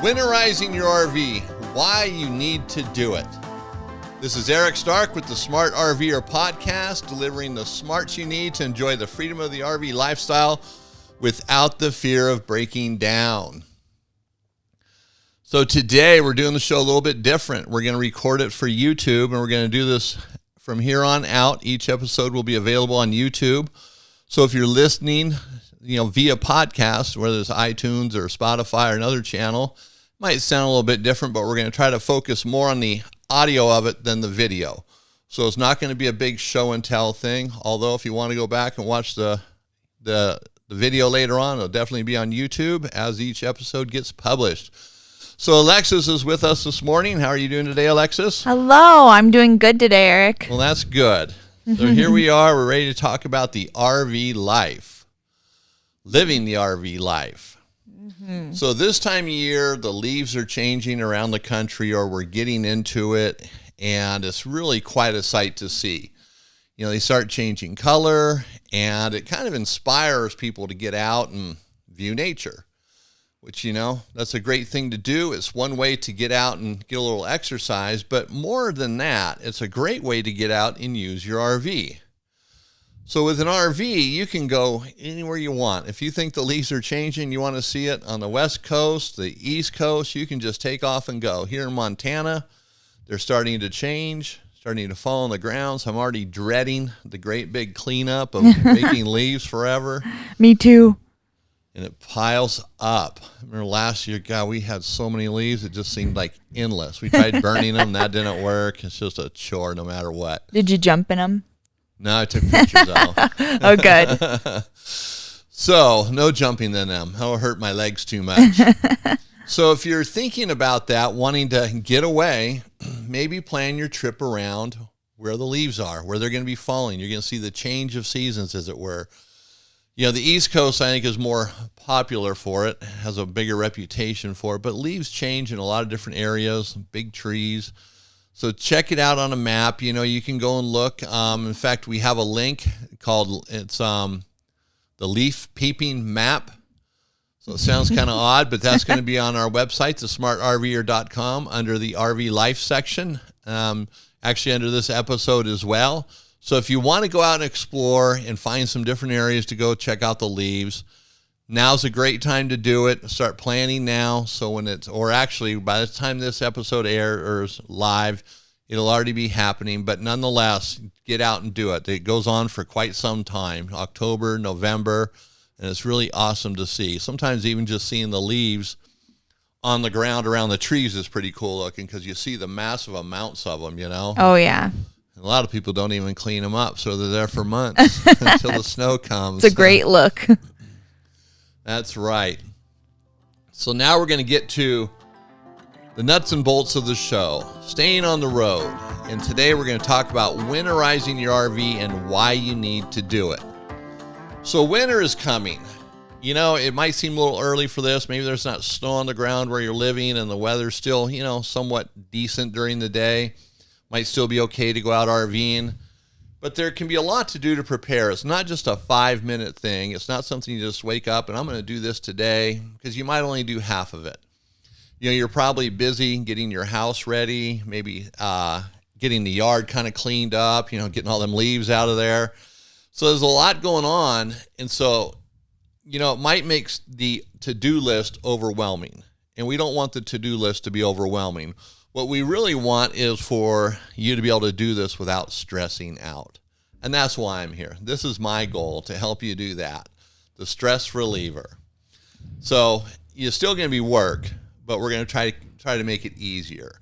Winterizing your RV, why you need to do it. This is Eric Stark with the Smart RVer podcast, delivering the smarts you need to enjoy the freedom of the RV lifestyle without the fear of breaking down. So today we're doing the show a little bit different. We're going to record it for YouTube, and we're going to do this from here on out. Each episode will be available on YouTube. So if you're listening, via podcast, whether it's iTunes or Spotify or another channel, it might sound a little bit different, but we're going to try to focus more on the audio of it than the video. So it's not going to be a big show and tell thing. Although if you want to go back and watch the video later on, it'll definitely be on YouTube as each episode gets published. So Alexis is with us this morning. How are you doing today, Alexis? Hello, I'm doing good today, Eric. Well, that's good. So here we are. We're ready to talk about the RV life, living the RV life. Mm-hmm. So this time of year, the leaves are changing around the country, or we're getting into it, and it's really quite a sight to see. They start changing color, and it kind of inspires people to get out and view nature, which, that's a great thing to do. It's one way to get out and get a little exercise, but more than that, it's a great way to get out and use your RV. So with an RV, you can go anywhere you want. If you think the leaves are changing, you want to see it on the West Coast, the East Coast, you can just take off and go. Here in Montana, they're starting to change, starting to fall on the ground. So I'm already dreading the great big cleanup of making leaves forever. Me too. And it piles up. I remember last year, God, we had so many leaves, it just seemed like endless. We tried burning them. That didn't work. It's just a chore no matter what. Did you jump in them? No, I took pictures of them. Oh, good. So, no jumping in them. That'll hurt my legs too much. So if you're thinking about that, wanting to get away, maybe plan your trip around where the leaves are, where they're going to be falling. You're going to see the change of seasons, as it were. The East Coast, I think, is more popular for it, has a bigger reputation for it, but leaves change in a lot of different areas, big trees. So check it out on a map. You can go and look. In fact, we have a link called, it's the Leaf Peeping map. So it sounds kind of odd, but that's going to be on our website, thesmartrver.com, under the RV Life section, actually under this episode as well. So if you want to go out and explore and find some different areas to go check out the leaves, now's a great time to do it. Start planning now. So by the time this episode airs live, it'll already be happening. But nonetheless, get out and do it. It goes on for quite some time, October, November, and it's really awesome to see. Sometimes even just seeing the leaves on the ground around the trees is pretty cool looking, because you see the massive amounts of them, Oh, yeah. A lot of people don't even clean them up, so they're there for months until the snow comes. It's a great look. That's right. So now we're going to get to the nuts and bolts of the show, staying on the road. And today we're going to talk about winterizing your RV and why you need to do it. So winter is coming. It might seem a little early for this. Maybe there's not snow on the ground where you're living and the weather's still, somewhat decent during the day. Might still be okay to go out RVing, but there can be a lot to do to prepare. It's not just a 5-minute thing. It's not something you just wake up and I'm going to do this today, because you might only do half of it. You're probably busy getting your house ready, maybe getting the yard kind of cleaned up, getting all them leaves out of there. So there's a lot going on. And so, it might make the to-do list overwhelming. And we don't want the to-do list to be overwhelming. What we really want is for you to be able to do this without stressing out. And that's why I'm here. This is my goal, to help you do that, the stress reliever. So you're still going to be work, but we're going to try to make it easier.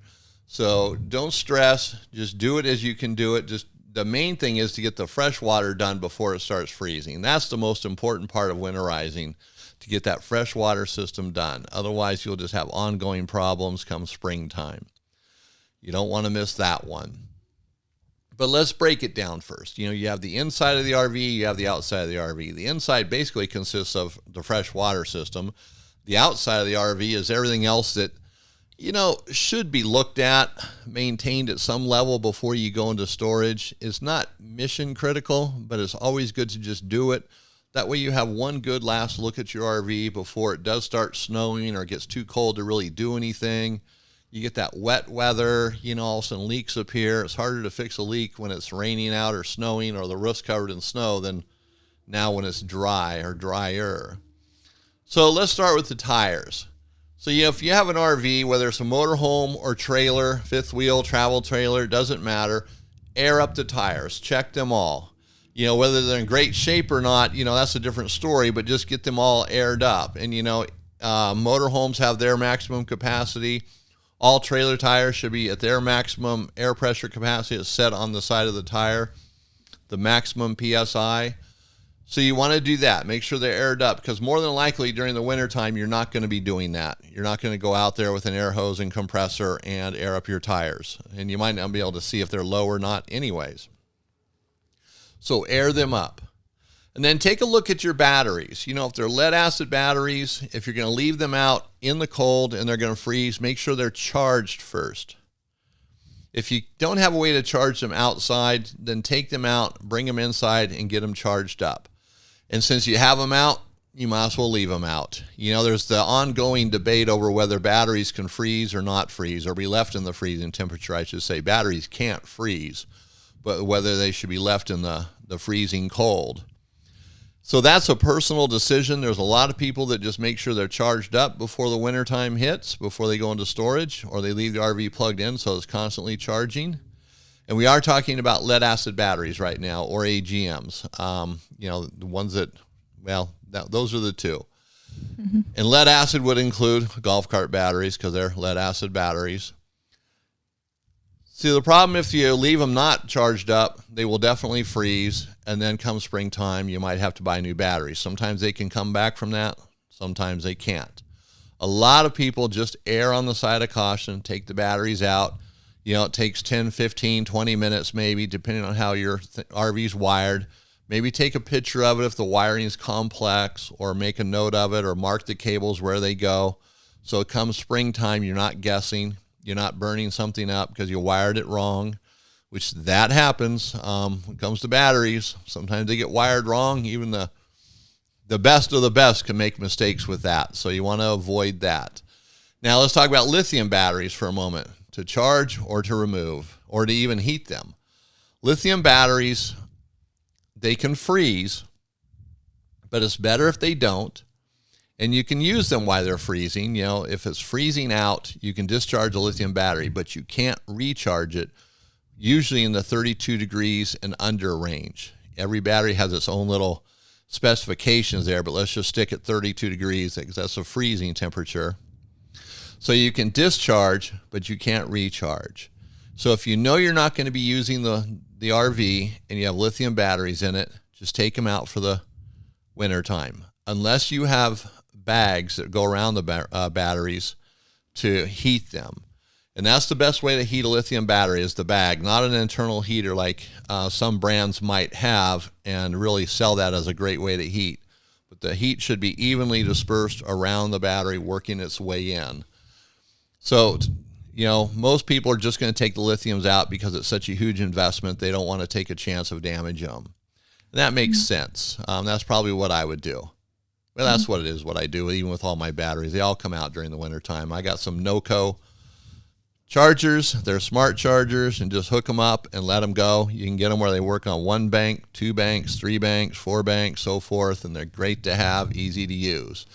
So don't stress. Just do it as you can do it. Just the main thing is to get the fresh water done before it starts freezing. That's the most important part of winterizing, to get that freshwater system done. Otherwise, you'll just have ongoing problems come springtime. You don't want to miss that one. But let's break it down first. You have the inside of the RV, you have the outside of the RV. The inside basically consists of the freshwater system. The outside of the RV is everything else that, should be looked at, maintained at some level before you go into storage. It's not mission critical, but it's always good to just do it. That way you have one good last look at your RV before it does start snowing or it gets too cold to really do anything. You get that wet weather, all of a sudden leaks appear. It's harder to fix a leak when it's raining out or snowing or the roof's covered in snow than now when it's dry or drier. So let's start with the tires. So if you have an RV, whether it's a motorhome or trailer, fifth wheel, travel trailer, doesn't matter, air up the tires, check them all. Whether they're in great shape or not, that's a different story, but just get them all aired up. And, motorhomes have their maximum capacity. All trailer tires should be at their maximum air pressure capacity. It's set on the side of the tire, the maximum PSI. So you want to do that. Make sure they're aired up, because more than likely during the wintertime, you're not going to be doing that. You're not going to go out there with an air hose and compressor and air up your tires. And you might not be able to see if they're low or not anyways. So air them up. And then take a look at your batteries. If they're lead acid batteries, if you're going to leave them out in the cold and they're going to freeze, make sure they're charged first. If you don't have a way to charge them outside, then take them out, bring them inside, and get them charged up. And since you have them out, you might as well leave them out. There's the ongoing debate over whether batteries can freeze or not freeze, or be left in the freezing temperature, I should say. Batteries can't freeze, but whether they should be left in the freezing cold. So that's a personal decision. There's a lot of people that just make sure they're charged up before the wintertime hits, before they go into storage, or they leave the RV plugged in so it's constantly charging. And we are talking about lead acid batteries right now, or AGMs. The ones those are the two. Mm-hmm. And lead acid would include golf cart batteries, because they're lead acid batteries. See, the problem, if you leave them not charged up, they will definitely freeze, and then come springtime, you might have to buy new batteries. Sometimes they can come back from that, sometimes they can't. A lot of people just err on the side of caution, take the batteries out. It takes 10, 15, 20 minutes maybe, depending on how your RV's wired. Maybe take a picture of it if the wiring is complex, or make a note of it, or mark the cables where they go. So it comes springtime, you're not guessing. You're not burning something up because you wired it wrong, which that happens when it comes to batteries. Sometimes they get wired wrong. Even the best of the best can make mistakes with that. So you want to avoid that. Now let's talk about lithium batteries for a moment, to charge or to remove, or to even heat them. Lithium batteries, they can freeze, but it's better if they don't. And you can use them while they're freezing. If it's freezing out, you can discharge a lithium battery, but you can't recharge it, usually in the 32 degrees and under range. Every battery has its own little specifications there, but let's just stick at 32 degrees because that's a freezing temperature. So you can discharge, but you can't recharge. So if you know you're not going to be using the RV and you have lithium batteries in it, just take them out for the winter time. Unless you have bags that go around the batteries to heat them. And that's the best way to heat a lithium battery, is the bag, not an internal heater like some brands might have and really sell that as a great way to heat. But the heat should be evenly dispersed around the battery, working its way in. So, most people are just going to take the lithiums out because it's such a huge investment. They don't want to take a chance of damaging them. And that makes sense. That's probably what I would do. Well, that's what it is, what I do, even with all my batteries. They all come out during the wintertime. I got some NOCO chargers. They're smart chargers, and just hook them up and let them go. You can get them where they work on 1 bank, 2 banks, 3 banks, 4 banks, so forth, and they're great to have, easy to use.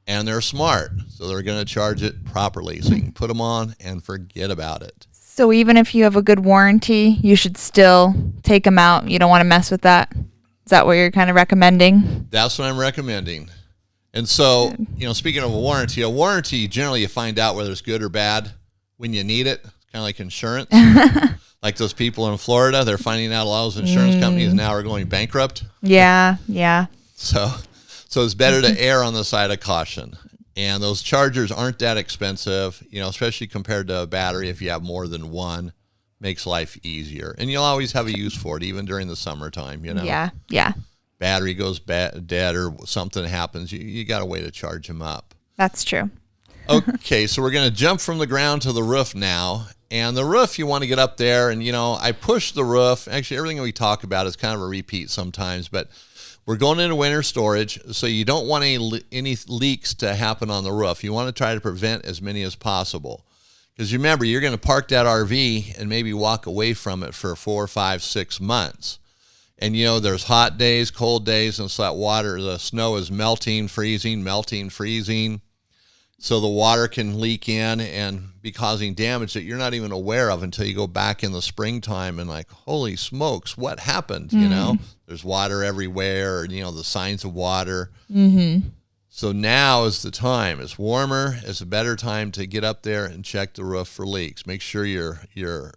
And they're smart, so they're going to charge it properly. So you can put them on and forget about it. So even if you have a good warranty, you should still take them out. You don't want to mess with that? Is that what you're kind of recommending? That's what I'm recommending. And so, speaking of a warranty generally you find out whether it's good or bad when you need it. It's kind of like insurance. Like those people in Florida, they're finding out a lot of those insurance companies now are going bankrupt. Yeah. So it's better to err on the side of caution. And those chargers aren't that expensive, especially compared to a battery. If you have more than one, makes life easier. And you'll always have a use for it, even during the summertime, Yeah. Battery goes dead or something happens, you got a way to charge them up. That's true. Okay, so we're going to jump from the ground to the roof now. And the roof, you want to get up there. And, I push the roof. Actually, everything we talk about is kind of a repeat sometimes. But We're going into winter storage, so you don't want any leaks to happen on the roof. You want to try to prevent as many as possible. Because remember, you're going to park that RV and maybe walk away from it for 4, 5, 6 months. And, there's hot days, cold days, and so that water, the snow is melting, freezing. So the water can leak in and be causing damage that you're not even aware of until you go back in the springtime and like, holy smokes, what happened? There's water everywhere, or, the signs of water. Mm-hmm. So now is the time. It's warmer. It's a better time to get up there and check the roof for leaks. Make sure your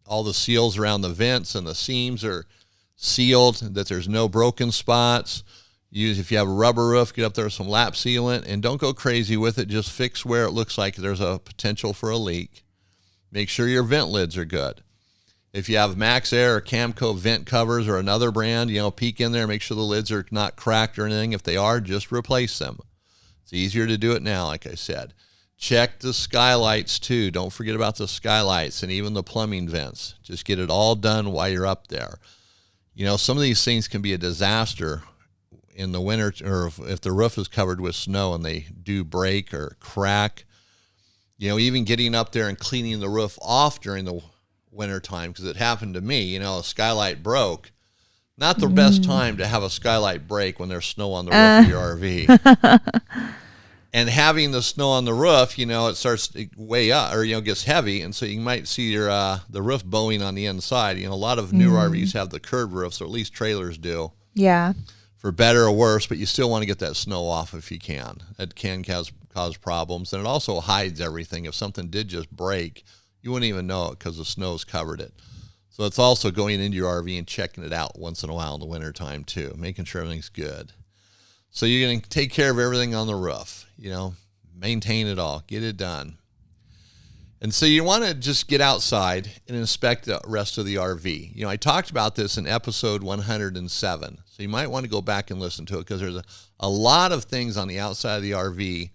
all the seals around the vents and the seams are sealed, that there's no broken spots. If you have a rubber roof, get up there with some lap sealant, and don't go crazy with it. Just fix where it looks like there's a potential for a leak. Make sure your vent lids are good. If you have Max Air or Camco vent covers or another brand, peek in there, make sure the lids are not cracked or anything. If they are, just replace them. It's easier to do it now, like I said. Check the skylights too. Don't forget about the skylights and even the plumbing vents. Just get it all done while you're up there. Some of these things can be a disaster in the winter, or if the roof is covered with snow and they do break or crack. Even getting up there and cleaning the roof off during the winter time, because it happened to me. A skylight broke. Not the best time to have a skylight break when there's snow on the roof of your RV. And having the snow on the roof, it starts way up, or gets heavy, and so you might see the roof bowing on the inside. A lot of newer RVs have the curved roofs, or at least trailers do. Yeah. For better or worse, but you still want to get that snow off if you can. It can cause problems, and it also hides everything. If something did just break, you wouldn't even know it because the snow's covered it. So it's also going into your RV and checking it out once in a while in the wintertime too, making sure everything's good. So you're going to take care of everything on the roof, maintain it all, get it done. And so you want to just get outside and inspect the rest of the RV. I talked about this in episode 107. So you might want to go back and listen to it, because there's a lot of things on the outside of the RV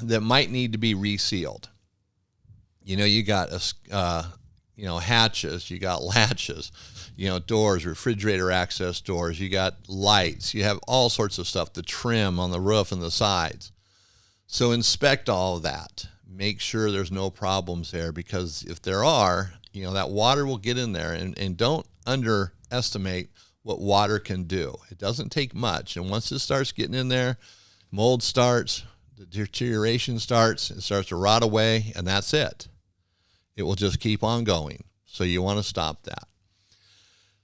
that might need to be resealed. You got hatches, you got latches, doors, refrigerator access doors, you got lights, you have all sorts of stuff, the trim on the roof and the sides. So inspect all of that. Make sure there's no problems there, because if there are, that water will get in there, and don't underestimate what water can do. It doesn't take much. And once it starts getting in there, mold starts, the deterioration starts, it starts to rot away, and that's it. It will just keep on going. So you want to stop that.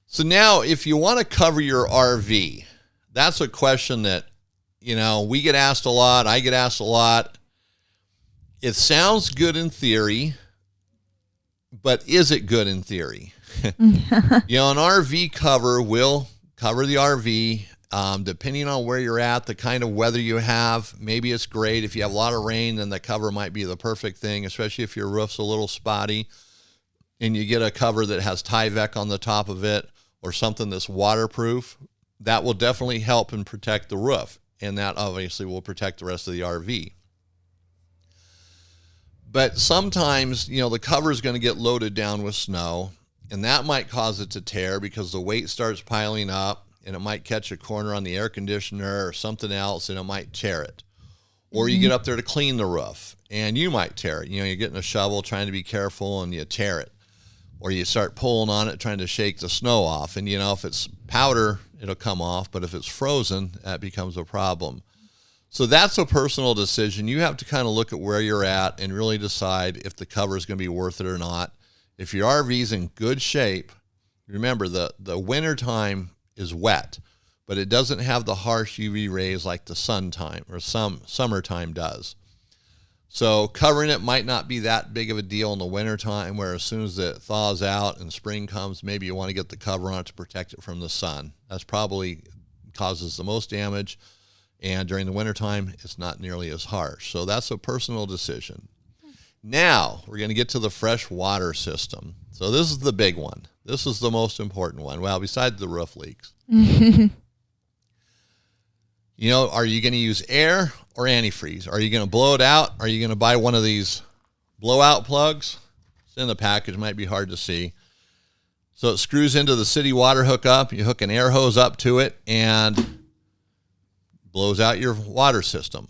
So now, if you want to cover your RV, that's a question that, we get asked a lot. I get asked a lot. It sounds good in theory, but is it good in theory? An RV cover will cover the RV, depending on where you're at, the kind of weather you have. Maybe it's great. If you have a lot of rain, then the cover might be the perfect thing, especially if your roof's a little spotty and you get a cover that has Tyvek on the top of it, or something that's waterproof. That will definitely help and protect the roof, and that obviously will protect the rest of the RV. But sometimes, the cover is going to get loaded down with snow, and that might cause it to tear because the weight starts piling up, and it might catch a corner on the air conditioner or something else, and it might tear it. Or you get up there to clean the roof, and you might tear it. You're getting a shovel, trying to be careful, and you tear it. Or you start pulling on it, trying to shake the snow off. And, if it's powder, it'll come off. But if it's frozen, that becomes a problem. So that's a personal decision. You have to kind of look at where you're at and really decide if the cover is going to be worth it or not. If your RV is in good shape, remember the winter time is wet, but it doesn't have the harsh UV rays like the sun time or summertime does. So covering it might not be that big of a deal in the wintertime, where as soon as it thaws out and spring comes, maybe you want to get the cover on it to protect it from the sun. That's probably causes the most damage. And during the wintertime, it's not nearly as harsh. So that's a personal decision. Now, we're going to get to the freshwater system. So this is the big one. This is the most important one. Well, besides the roof leaks. Are you going to use air or antifreeze? Are you going to blow it out? Are you going to buy one of these blowout plugs? It's in the package. Might be hard to see. So it screws into the city water hookup. You hook an air hose up to it and blows out your water system.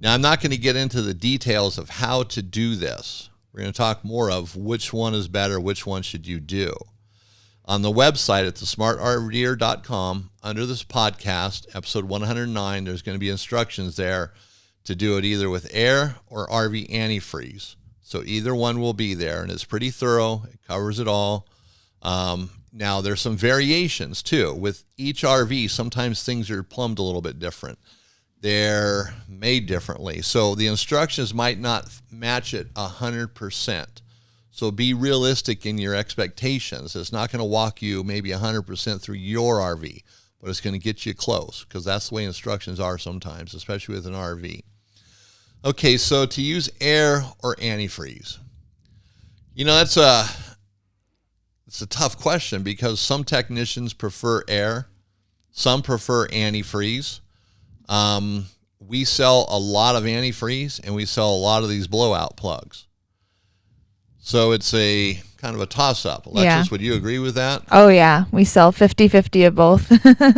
Now, I'm not going to get into the details of how to do this. We're going to talk more of which one is better, which one should you do. On the website at thesmartrver.com, under this podcast, episode 109, there's going to be instructions there to do it either with air or RV antifreeze. So either one will be there, and it's pretty thorough. It covers it all. Now, there's some variations, too. With each RV, sometimes things are plumbed a little bit different. They're made differently. So the instructions might not match it 100%. So be realistic in your expectations. It's not going to walk you maybe 100% through your RV, but it's going to get you close, because that's the way instructions are sometimes, especially with an RV. Okay, so to use air or antifreeze. It's a tough question, because some technicians prefer air, some prefer antifreeze. We sell a lot of antifreeze, and we sell a lot of these blowout plugs. So it's a kind of a toss-up. Alexis, would you agree with that? Oh, yeah. We sell 50-50 of both.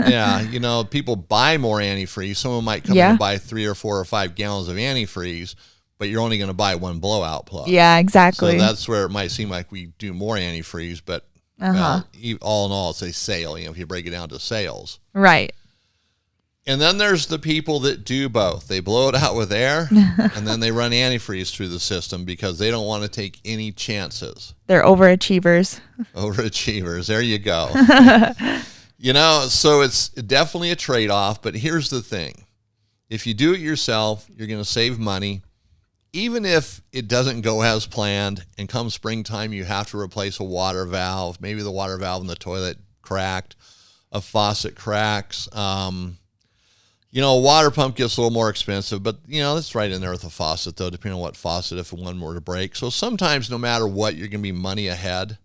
Yeah, people buy more antifreeze. Someone might come in and buy 3 or 4 or 5 gallons of antifreeze, but you're only going to buy one blowout plug. Yeah, exactly. So that's where it might seem like we do more antifreeze, but well, all in all, it's a sale, if you break it down to sales. Right. And then there's the people that do both. They blow it out with air, and then they run antifreeze through the system because they don't want to take any chances. They're overachievers. Overachievers. There you go. So it's definitely a trade-off, but here's the thing. If you do it yourself, you're going to save money. Even if it doesn't go as planned, and come springtime, you have to replace a water valve. Maybe the water valve in the toilet cracked, a faucet cracks. A water pump gets a little more expensive, but, that's right in there with a faucet, though, depending on what faucet, if one were to break. So sometimes, no matter what, you're going to be money ahead.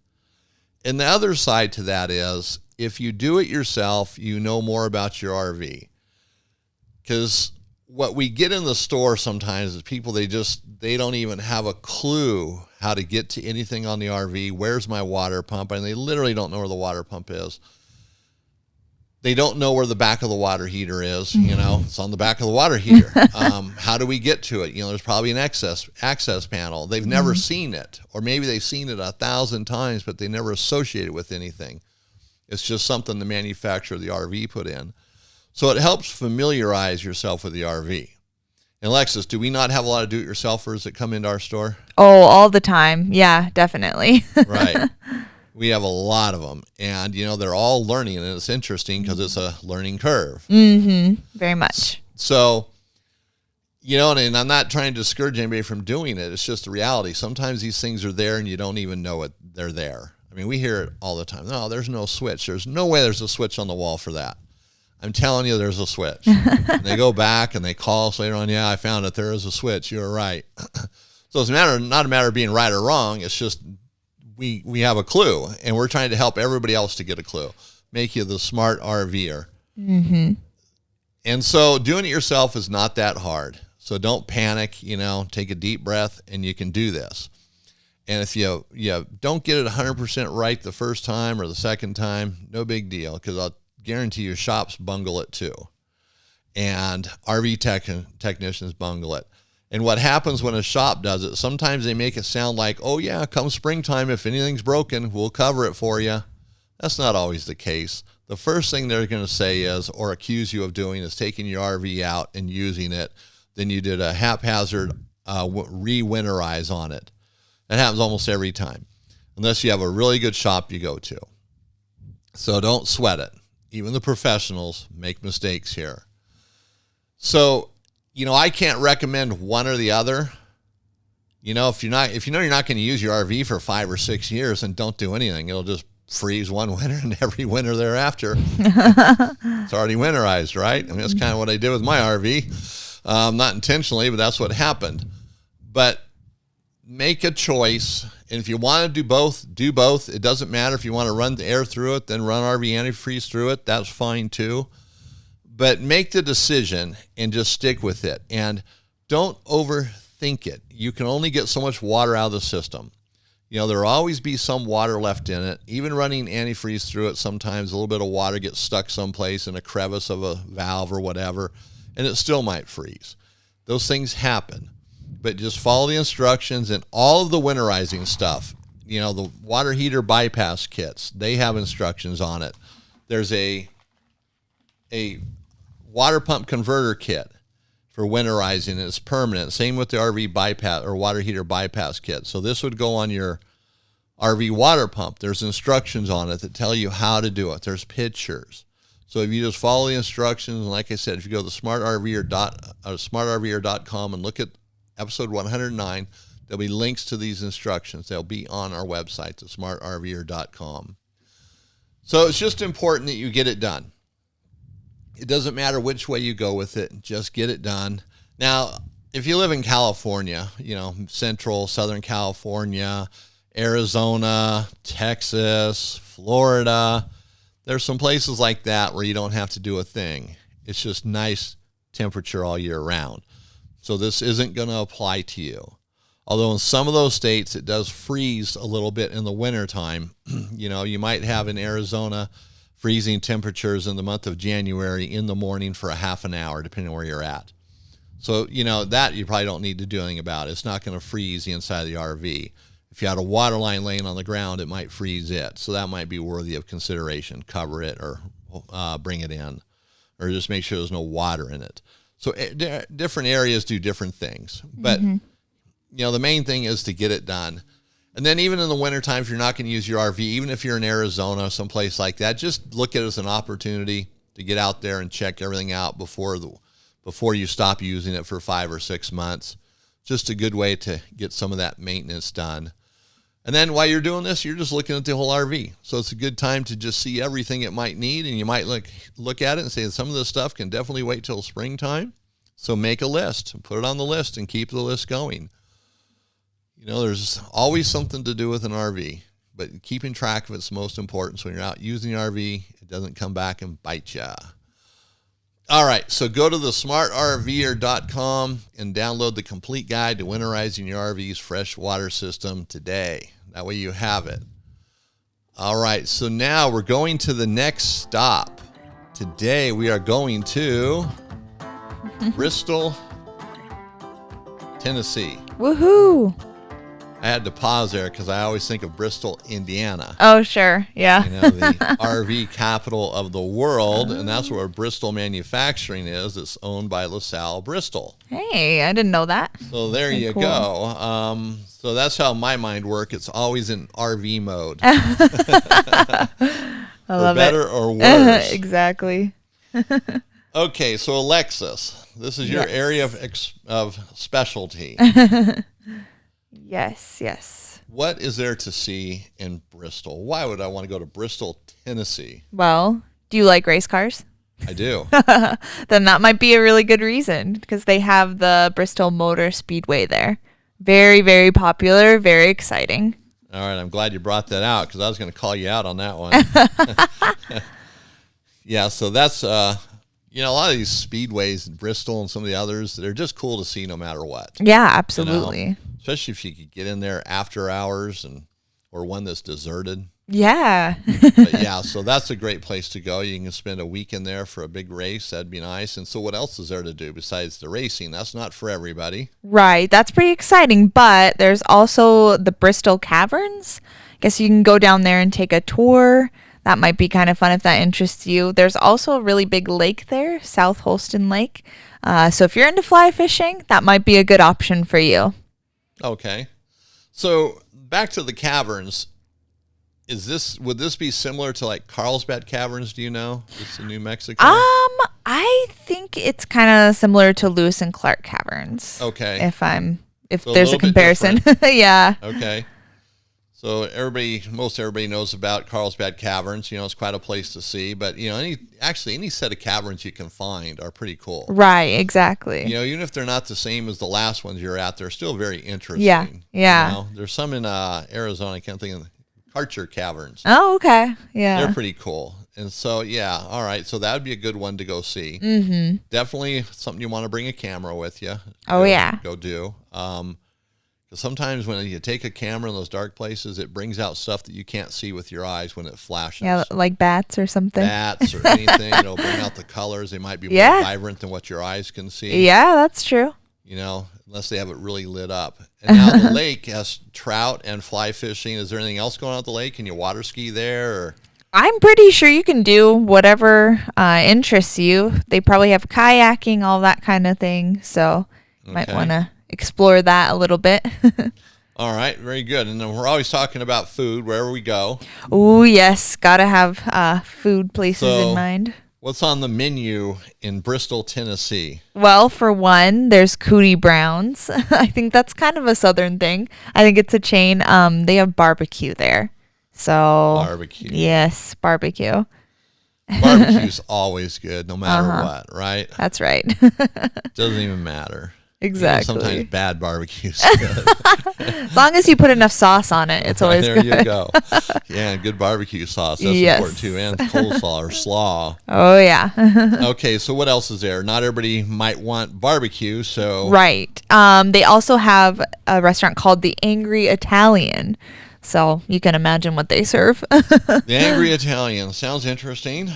And the other side to that is, if you do it yourself, you know more about your RV. Because what we get in the store sometimes is people, they don't even have a clue how to get to anything on the RV. Where's my water pump? And they literally don't know where the water pump is. They don't know where the back of the water heater is. It's on the back of the water heater. How do we get to it? There's probably an access panel. They've never seen it, or maybe they've seen it 1,000 times, but they never associate it with anything. It's just something the manufacturer of the RV put in. So it helps familiarize yourself with the RV. And Alexis, do we not have a lot of do-it-yourselfers that come into our store? Oh, all the time. Yeah, definitely. Right. We have a lot of them, and they're all learning, and it's interesting because it's a learning curve. Very much. So, and I'm not trying to discourage anybody from doing it. It's just the reality. Sometimes these things are there, and you don't even know they're there. I mean, we hear it all the time. No, there's no switch. There's no way there's a switch on the wall for that. I'm telling you, there's a switch. And they go back and they call us later on. Yeah, I found it. There is a switch. You're right. So it's not a matter of being right or wrong. It's just we have a clue, and we're trying to help everybody else to get a clue, make you the smart RVer. And so doing it yourself is not that hard. So don't panic, take a deep breath, and you can do this. And if you don't get it 100% right the first time or the second time, no big deal, because I'll guarantee you shops bungle it too. And RV technicians bungle it. And what happens when a shop does it, sometimes they make it sound like, oh yeah, come springtime, if anything's broken, we'll cover it for you. That's not always the case. The first thing they're going to say is, or accuse you of doing, is taking your RV out and using it. Then you did a haphazard re-winterize on it. That happens almost every time, unless you have a really good shop you go to. So don't sweat it. Even the professionals make mistakes here. So, I can't recommend one or the other. If you know you're not going to use your RV for 5 or 6 years, then don't do anything. It'll just freeze one winter, and every winter thereafter, it's already winterized, right? I mean, that's kind of what I did with my RV. Not intentionally, but that's what happened. But make a choice, and if you want to do both, do both. It doesn't matter if you want to run the air through it, then run RV antifreeze through it. That's fine too. But make the decision and just stick with it. And don't overthink it. You can only get so much water out of the system. There will always be some water left in it. Even running antifreeze through it, sometimes a little bit of water gets stuck someplace in a crevice of a valve or whatever, and it still might freeze. Those things happen. But just follow the instructions, and all of the winterizing stuff, the water heater bypass kits, they have instructions on it. There's a water pump converter kit for winterizing, and it's permanent. Same with the RV bypass or water heater bypass kit. So this would go on your RV water pump. There's instructions on it that tell you how to do it. There's pictures. So if you just follow the instructions, and like I said, if you go to smartrver.com and look at episode 109, there'll be links to these instructions. They'll be on our website, the smartrver.com. So it's just important that you get it done. It doesn't matter which way you go with it. Just get it done. Now, if you live in California, Central, Southern California, Arizona, Texas, Florida, there's some places like that where you don't have to do a thing. It's just nice temperature all year round. So this isn't going to apply to you. Although in some of those states, it does freeze a little bit in the wintertime. You might have in Arizona freezing temperatures in the month of January in the morning for a half an hour, depending on where you're at. So, that you probably don't need to do anything about. It's not going to freeze the inside of the RV. If you had a water line laying on the ground, it might freeze it. So that might be worthy of consideration. Cover it or bring it in, or just make sure there's no water in it. So different areas do different things. But, the main thing is to get it done. And then even in the wintertime, if you're not going to use your RV, even if you're in Arizona, someplace like that, just look at it as an opportunity to get out there and check everything out before you stop using it for 5 or 6 months. Just a good way to get some of that maintenance done. And then while you're doing this, you're just looking at the whole RV. So it's a good time to just see everything it might need, and you might look at it and say some of this stuff can definitely wait till springtime. So make a list and put it on the list and keep the list going. There's always something to do with an RV, but keeping track of it's most important. So when you're out using the RV, it doesn't come back and bite you. All right, so go to the smartrver.com and download the complete guide to winterizing your RV's freshwater system today. That way you have it. All right, so now we're going to the next stop. Today we are going to Bristol, Tennessee. Woohoo! I had to pause there because I always think of Bristol, Indiana. Oh, sure. Yeah. The RV capital of the world, and that's where Bristol Manufacturing is. It's owned by LaSalle Bristol. Hey, I didn't know that. So there you cool. go. So that's how my mind works. It's always in RV mode. I love it. For better or worse. Exactly. Okay, so Alexis, this is your area of specialty. Yes. What is there to see in Bristol? Why would I want to go to Bristol, Tennessee? Well, do you like race cars? I do. Then that might be a really good reason, because they have the Bristol Motor Speedway there. Very, very popular, very exciting. All right, I'm glad you brought that out because I was going to call you out on that one. Yeah, so that's, a lot of these speedways in Bristol and some of the others, they're just cool to see no matter what. Yeah, absolutely. Especially if you could get in there after hours or one that's deserted. Yeah. But yeah, so that's a great place to go. You can spend a week in there for a big race. That'd be nice. And so what else is there to do besides the racing? That's not for everybody. Right. That's pretty exciting. But there's also the Bristol Caverns. I guess you can go down there and take a tour. That might be kind of fun if that interests you. There's also a really big lake there, South Holston Lake. So if you're into fly fishing, that might be a good option for you. Okay. So back to the caverns. Would this be similar to like Carlsbad Caverns? Do you know? It's in New Mexico. I think it's kind of similar to Lewis and Clark Caverns. Okay. If So there's a comparison. Yeah. Okay. So most everybody knows about Carlsbad Caverns. It's quite a place to see. But any set of caverns you can find are pretty cool. Right. Exactly. Even if they're not the same as the last ones you're at, they're still very interesting. Yeah. Yeah. There's some in Arizona. I can't think of Karcher Caverns. Oh, okay. Yeah. They're pretty cool. And so, yeah, all right. So that would be a good one to go see. Mm-hmm. Definitely something you want to bring a camera with you. Oh, yeah. Go do. Because sometimes when you take a camera in those dark places, it brings out stuff that you can't see with your eyes when it flashes. Yeah, like bats or something. Bats or anything. It'll bring out the colors. They might be more vibrant than what your eyes can see. Yeah, that's true. You know, unless they have it really lit up. And now the lake has trout and fly fishing. Is there anything else going on at the lake? Can you water ski there? Or? I'm pretty sure you can do whatever interests you. They probably have kayaking, all that kind of thing. So you might want to explore that a little bit. All right, very good. And then we're always talking about food wherever we go. Oh, yes. Got to have food places in mind. What's on the menu in Bristol, Tennessee? Well, for one, there's Cootie Brown's. I think that's kind of a southern thing. I think it's a chain. They have barbecue there. So barbecue. Yes, barbecue. Barbecue's always good, no matter what, right? That's right. Doesn't even matter. Exactly. Even sometimes bad barbecue's good. As long as you put enough sauce on it, it's always good. There you go. Yeah, and good barbecue sauce. That's important too. And coleslaw or slaw. Oh, yeah. Okay, so what else is there? Not everybody might want barbecue, so. Right. They also have a restaurant called The Angry Italian. So you can imagine what they serve. The Angry Italian. Sounds interesting.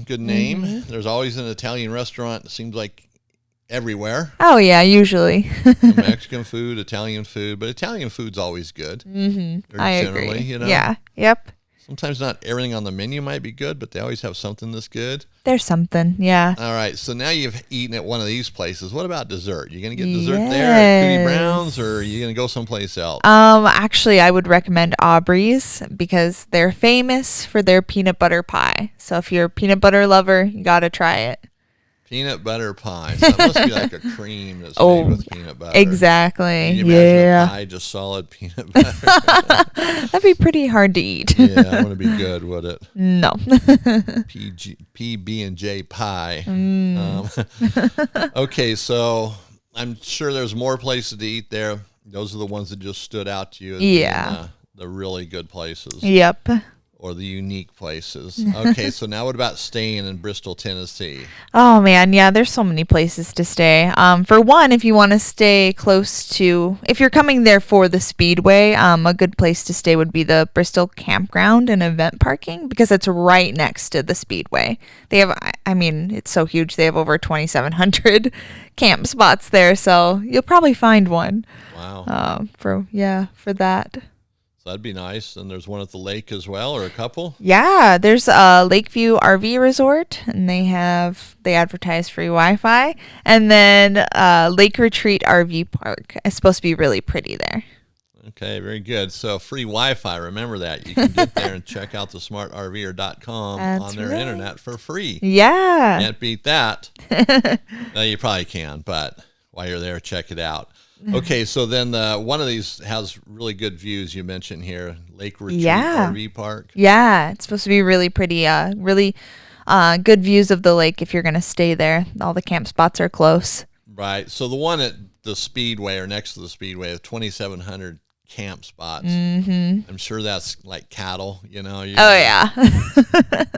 Good name. Mm-hmm. There's always an Italian restaurant, it seems like, everywhere. Oh, yeah, usually. Mexican food, Italian food. But Italian food's always good. Mm-hmm. I agree. You know? Yeah. Yep. Sometimes not everything on the menu might be good, but they always have something that's good. There's something, yeah. All right, so now you've eaten at one of these places. What about dessert? You going to get dessert there at Cootie Brown's, or are you going to go someplace else? Actually, I would recommend Aubrey's because they're famous for their peanut butter pie. So if you're a peanut butter lover, you got to try it. Peanut butter pie. So that must be like a cream that's made with peanut butter. Exactly. Can you imagine a pie, just solid peanut butter? That'd be pretty hard to eat. Yeah, that wouldn't be good, would it? No. PB&J pie. Okay, so I'm sure there's more places to eat there. Those are the ones that just stood out to you as being, the really good places. Yep. Or the unique places. Okay, so now what about staying in Bristol, Tennessee? Oh, man, yeah, there's so many places to stay. For one, if you want to stay close to, if you're coming there for the Speedway, a good place to stay would be the Bristol Campground and Event Parking because it's right next to the Speedway. They have, I mean, it's so huge. They have over 2,700 camp spots there, so you'll probably find one. Wow. For that. That'd be nice. And there's one at the lake as well, or a couple? Yeah, there's a Lakeview RV Resort, and they advertise free Wi-Fi. And then Lake Retreat RV Park. It's supposed to be really pretty there. Okay, very good. So free Wi-Fi, remember that. You can get there and check out the smartrver.com on their internet for free. Yeah. Can't beat that. No, you probably can, but while you're there, check it out. Okay, so then one of these has really good views you mentioned here, Lake Retreat RV Park. Yeah, it's supposed to be really pretty, really good views of the lake if you're going to stay there. All the camp spots are close. Right, so the one at the Speedway or next to the Speedway is 2,700 camp spots. Mm-hmm. I'm sure that's like cattle, you know. Yeah.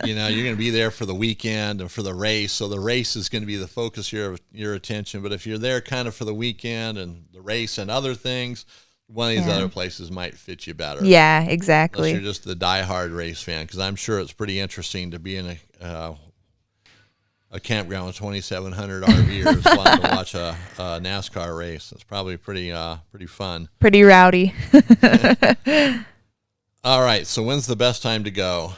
You know, you're going to be there for the weekend and for the race. So the race is going to be the focus of your attention. But if you're there kind of for the weekend and the race and other things, one of these other places might fit you better. Yeah, exactly. Unless you're just the diehard race fan, because I'm sure it's pretty interesting to be in a campground with 2,700 RVers wanting to watch a NASCAR race. It's probably pretty fun. Pretty rowdy. All right, so when's the best time to go?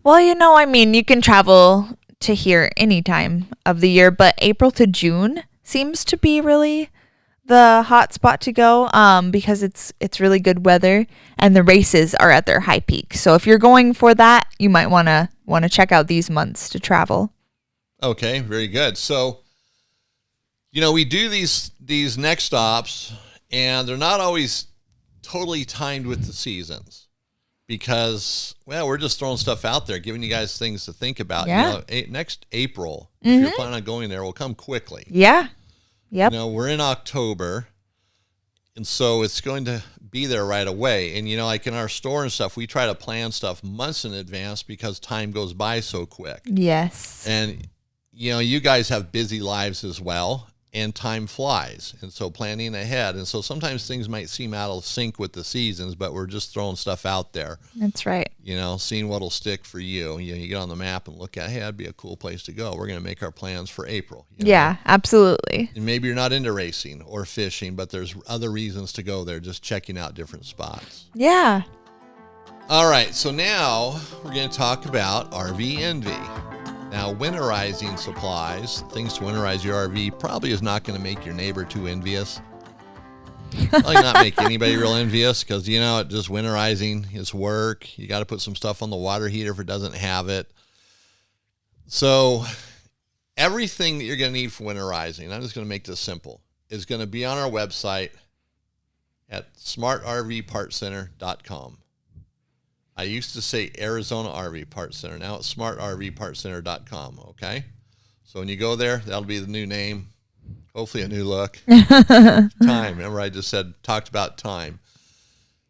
Well, you can travel to here any time of the year, but April to June seems to be really the hot spot to go because it's really good weather and the races are at their high peak. So if you're going for that, you might want to check out these months to travel. Okay, very good. So, we do these next stops, and they're not always totally timed with the seasons because, we're just throwing stuff out there, giving you guys things to think about. Yeah. Next April, if you're planning on going there, will come quickly. Yeah. Yep. We're in October, and so it's going to be there right away. And, like in our store and stuff, we try to plan stuff months in advance because time goes by so quick. Yes. And you guys have busy lives as well. and time flies. And so planning ahead. And so sometimes things might seem out of sync with the seasons, but we're just throwing stuff out there. That's right. Seeing what'll stick for you. You get on the map and look at, hey, that'd be a cool place to go. We're going to make our plans for April. Yeah, absolutely. And maybe you're not into racing or fishing, but there's other reasons to go there, just checking out different spots. Yeah. All right, so now we're going to talk about RV envy. Now, winterizing supplies, things to winterize your RV, probably is not going to make your neighbor too envious. Probably not make anybody real envious because, just winterizing is work. You got to put some stuff on the water heater if it doesn't have it. So everything that you're going to need for winterizing, I'm just going to make this simple, is going to be on our website at smartrvpartcenter.com. I used to say Arizona RV Parts Center. Now it's smartrvpartcenter.com, okay? So when you go there, that'll be the new name. Hopefully a new look. Time. Remember I just talked about time.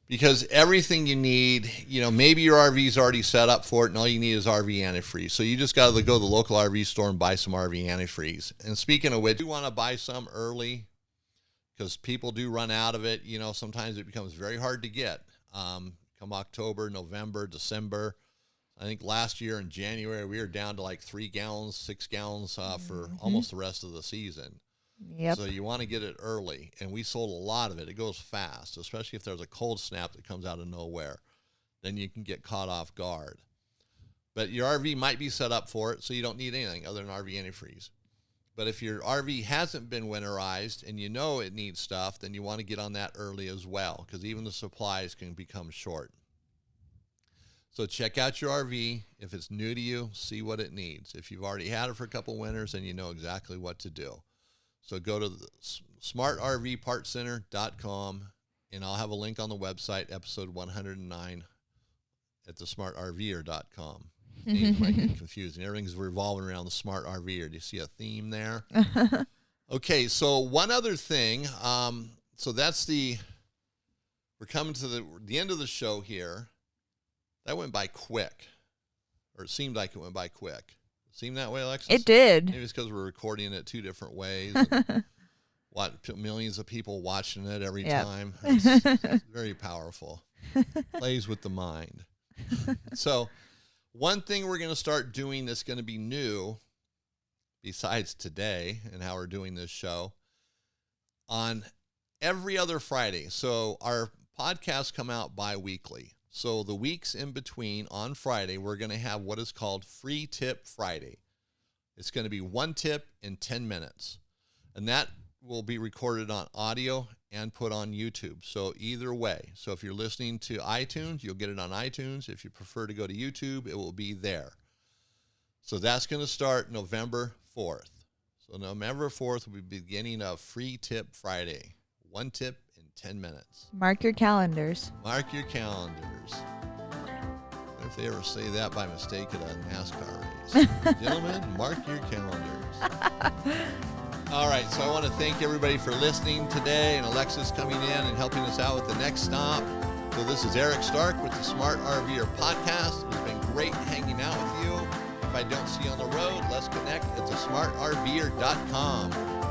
Because everything you need, maybe your RV's already set up for it and all you need is RV antifreeze. So you just got to go to the local RV store and buy some RV antifreeze. And speaking of which, you want to buy some early because people do run out of it. Sometimes it becomes very hard to get. Come October, November, December. I think last year in January, we were down to like 3 gallons, 6 gallons for almost the rest of the season. Yep. So you want to get it early. And we sold a lot of it. It goes fast, especially if there's a cold snap that comes out of nowhere. Then you can get caught off guard. But your RV might be set up for it, so you don't need anything other than RV antifreeze. But if your RV hasn't been winterized and it needs stuff, then you want to get on that early as well because even the supplies can become short. So check out your RV. If it's new to you, see what it needs. If you've already had it for a couple winters, then you know exactly what to do. So go to the smartrvpartcenter.com, and I'll have a link on the website, episode 109, at thesmartrver.com. Names might get confusing. Everything's revolving around the smart RVer. Do you see a theme there? Okay, so one other thing. We're coming to the end of the show here. That went by quick, or it seemed like it went by quick. Seemed that way, Alexis? It did. Maybe it's because we're recording it 2 different ways. Millions of people watching it every time. It's very powerful. Plays with the mind. So one thing we're going to start doing that's going to be new, besides today and how we're doing this show, on every other Friday. So our podcasts come out bi-weekly. So the weeks in between, on Friday, we're going to have what is called Free Tip Friday. It's going to be 1 tip in 10 minutes. And that will be recorded on audio and put on YouTube. So either way. So if you're listening to iTunes, you'll get it on iTunes. If you prefer to go to YouTube, it will be there. So that's going to start November 4th. So November 4th will be the beginning of Free Tip Friday. 1 tip in 10 minutes. Mark your calendars. Mark your calendars. What if they ever say that by mistake at a NASCAR race? Gentlemen, mark your calendars. All right, so I want to thank everybody for listening today, and Alexis coming in and helping us out with the next stop. So this is Eric Stark with the Smart RVer Podcast. It's been great hanging out with you. If I don't see you on the road, let's connect at thesmartrver.com.